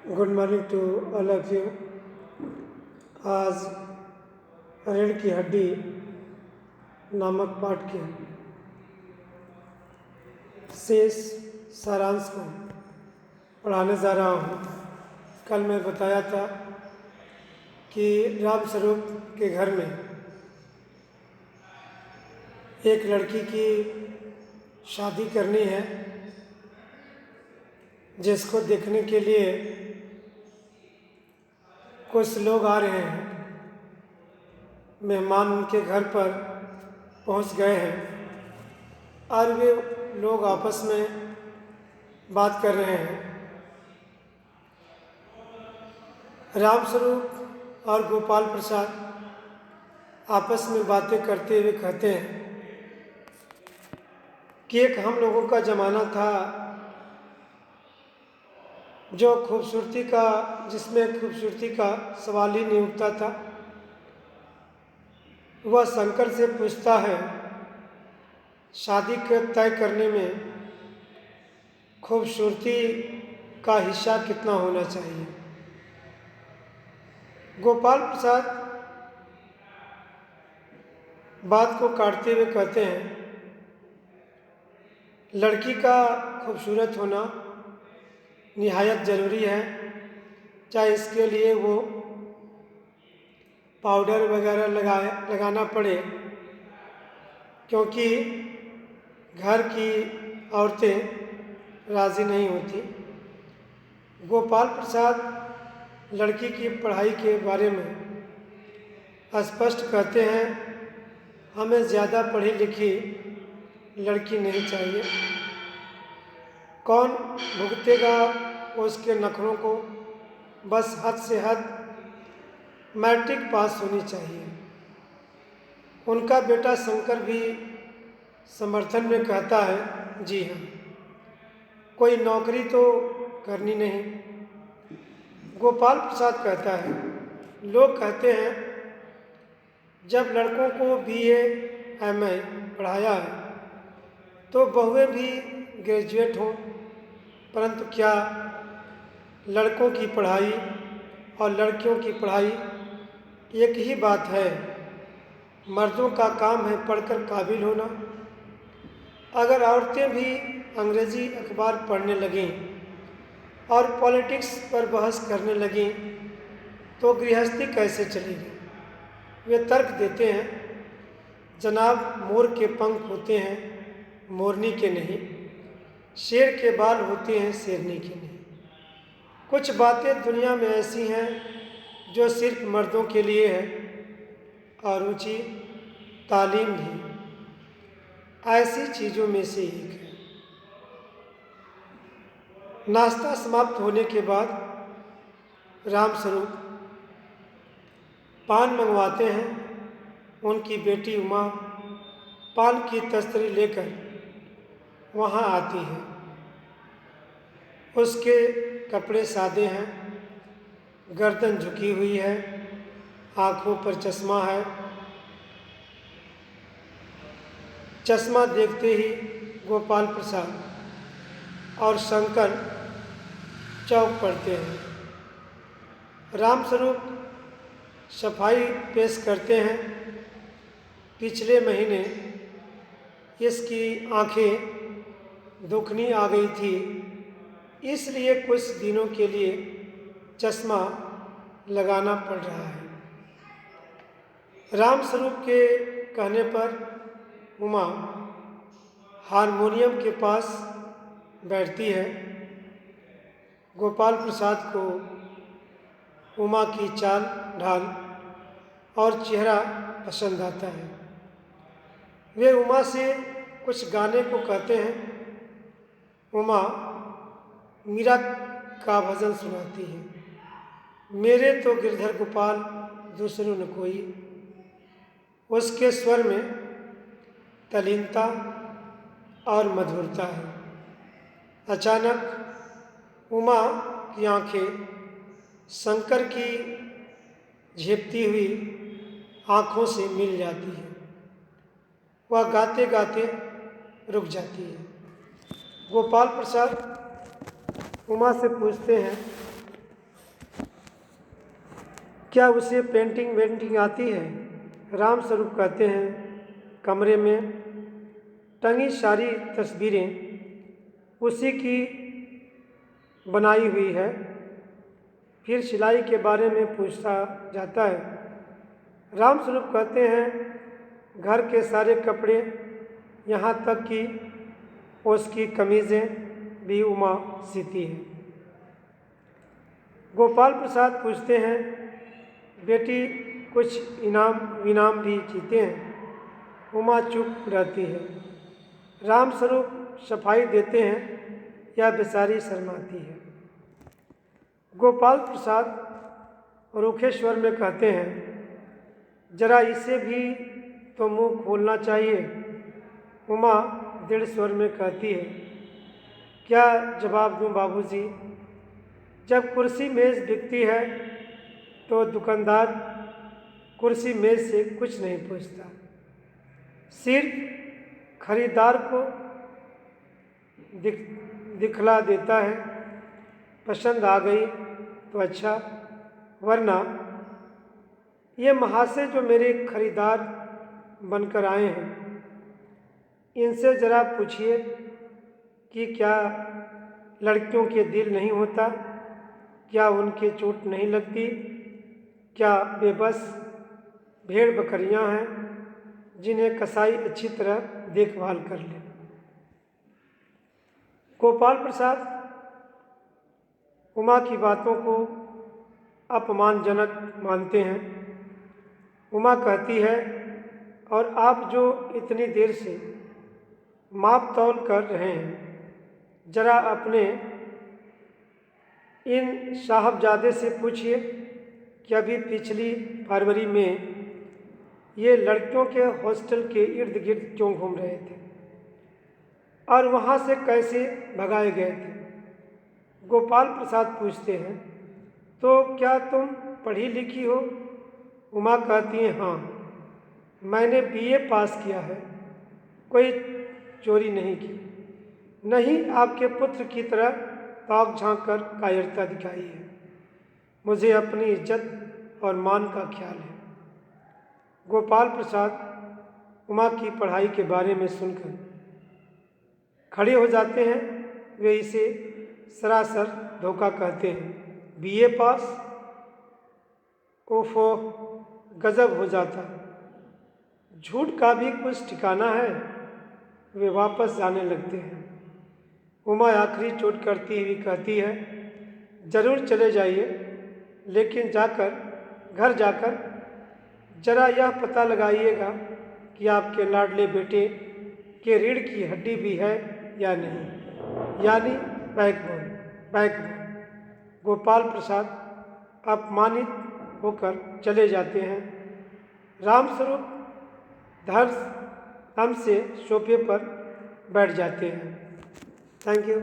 Good morning to all of you. आज रीढ़ की हड्डी नामक पाठ के शेष सारांश को पढ़ाने जा रहा हूँ। कल मैं बताया था कि राम स्वरूप के घर में एक लड़की की शादी करनी है, जिसको देखने के लिए कुछ लोग आ रहे हैं। मेहमान उनके घर पर पहुंच गए हैं और वे लोग आपस में बात कर रहे हैं। रामस्वरूप और गोपाल प्रसाद आपस में बातें करते हुए कहते हैं कि एक हम लोगों का ज़माना था जो जिसमें खूबसूरती का सवाल ही नहीं उठता था। वह शंकर से पूछता है, शादी तय करने में खूबसूरती का हिस्सा कितना होना चाहिए। गोपाल प्रसाद बात को काटते हुए कहते हैं, लड़की का खूबसूरत होना निहायत ज़रूरी है, चाहे इसके लिए वो पाउडर वगैरह लगाना पड़े, क्योंकि घर की औरतें राज़ी नहीं होती। गोपाल प्रसाद लड़की की पढ़ाई के बारे में स्पष्ट कहते हैं, हमें ज़्यादा पढ़ी लिखी लड़की नहीं चाहिए। कौन भुगतेगा उसके नखरों को, बस हद से हद मैट्रिक पास होनी चाहिए। उनका बेटा शंकर भी समर्थन में कहता है, जी हाँ, कोई नौकरी तो करनी नहीं। गोपाल प्रसाद कहता है, लोग कहते हैं जब लड़कों को BA MA पढ़ाया है तो बहुएं भी ग्रेजुएट हों, परंतु क्या लड़कों की पढ़ाई और लड़कियों की पढ़ाई एक ही बात है? मर्दों का काम है पढ़कर काबिल होना। अगर औरतें भी अंग्रेजी अखबार पढ़ने लगीं और पॉलिटिक्स पर बहस करने लगीं तो गृहस्थी कैसे चलेगी? वे तर्क देते हैं, जनाब, मोर के पंख होते हैं, मोरनी के नहीं। शेर के बाल होते हैं, शेरनी के नहीं। कुछ बातें दुनिया में ऐसी हैं जो सिर्फ मर्दों के लिए है, और ऊंची तालीम भी ऐसी चीज़ों में से एक है। नाश्ता समाप्त होने के बाद रामस्वरूप पान मंगवाते हैं। उनकी बेटी उमा पान की तस्तरी लेकर वहाँ आती है। उसके कपड़े सादे हैं, गर्दन झुकी हुई है, आँखों पर चश्मा है। चश्मा देखते ही गोपाल प्रसाद और शंकर चौंक पड़ते हैं। रामस्वरूप सफाई पेश करते हैं, पिछले महीने इसकी आंखें दुखनी आ गई थी, इसलिए कुछ दिनों के लिए चश्मा लगाना पड़ रहा है। रामस्वरूप के कहने पर उमा हारमोनियम के पास बैठती है। गोपाल प्रसाद को उमा की चाल ढाल और चेहरा पसंद आता है। वे उमा से कुछ गाने को कहते हैं। उमा मीरा का भजन सुनाती है, मेरे तो गिरधर गोपाल दूसरों न कोई। उसके स्वर में तल्लीनता और मधुरता है। अचानक उमा की आंखें शंकर की झेपती हुई आँखों से मिल जाती है। वह गाते गाते रुक जाती है। गोपाल प्रसाद उमा से पूछते हैं, क्या उसे पेंटिंग वेंटिंग आती है? राम स्वरूप कहते हैं, कमरे में टंगी सारी तस्वीरें उसी की बनाई हुई है। फिर सिलाई के बारे में पूछा जाता है। राम स्वरूप कहते हैं, घर के सारे कपड़े यहाँ तक कि उसकी कमीज़ें भी उमा सीती है। गोपाल प्रसाद पूछते हैं, बेटी कुछ इनाम विनाम भी जीते हैं? उमा चुप रहती है। राम स्वरूप सफाई देते हैं या बेचारी शर्माती है। गोपाल प्रसाद रूखे स्वर में कहते हैं, जरा इसे भी तो मुंह खोलना चाहिए। उमा दृढ़ स्वर में कहती है, क्या जवाब दूं बाबूजी? जब कुर्सी मेज़ बिकती है तो दुकानदार कुर्सी मेज़ से कुछ नहीं पूछता, सिर्फ खरीदार को दिखला देता है। पसंद आ गई तो अच्छा, वरना ये महाशय जो मेरे खरीदार बनकर आए हैं, इनसे ज़रा पूछिए कि क्या लड़कियों के दिल नहीं होता? क्या उनके चोट नहीं लगती? क्या बेबस भेड़ बकरियां हैं जिन्हें कसाई अच्छी तरह देखभाल कर ले? गोपाल प्रसाद उमा की बातों को अपमानजनक मानते हैं। उमा कहती है, और आप जो इतनी देर से माप तौल कर रहे हैं, जरा अपने इन साहबजादे से पूछिए कि अभी पिछली फरवरी में ये लड़कियों के हॉस्टल के इर्द गिर्द क्यों घूम रहे थे और वहाँ से कैसे भगाए गए थे? गोपाल प्रसाद पूछते हैं, तो क्या तुम पढ़ी लिखी हो? उमा कहती है, हाँ, मैंने बीए पास किया है, कोई चोरी नहीं की, नहीं आपके पुत्र की तरह ताक झांक कर कायरता दिखाई है। मुझे अपनी इज्जत और मान का ख्याल है। गोपाल प्रसाद उमा की पढ़ाई के बारे में सुनकर खड़े हो जाते हैं। वे इसे सरासर धोखा कहते हैं। बीए पास? ओफो, गजब हो जाता। झूठ का भी कुछ ठिकाना है। वे वापस जाने लगते हैं। उमा आखिरी चोट करती हुई कहती है, जरूर चले जाइए, लेकिन घर जाकर जरा यह पता लगाइएगा कि आपके लाडले बेटे के रीढ़ की हड्डी भी है या नहीं, यानी बैकबोन। गोपाल प्रसाद अपमानित होकर चले जाते हैं। रामस्वरूप धर्म से सोफे पर बैठ जाते हैं। Thank you.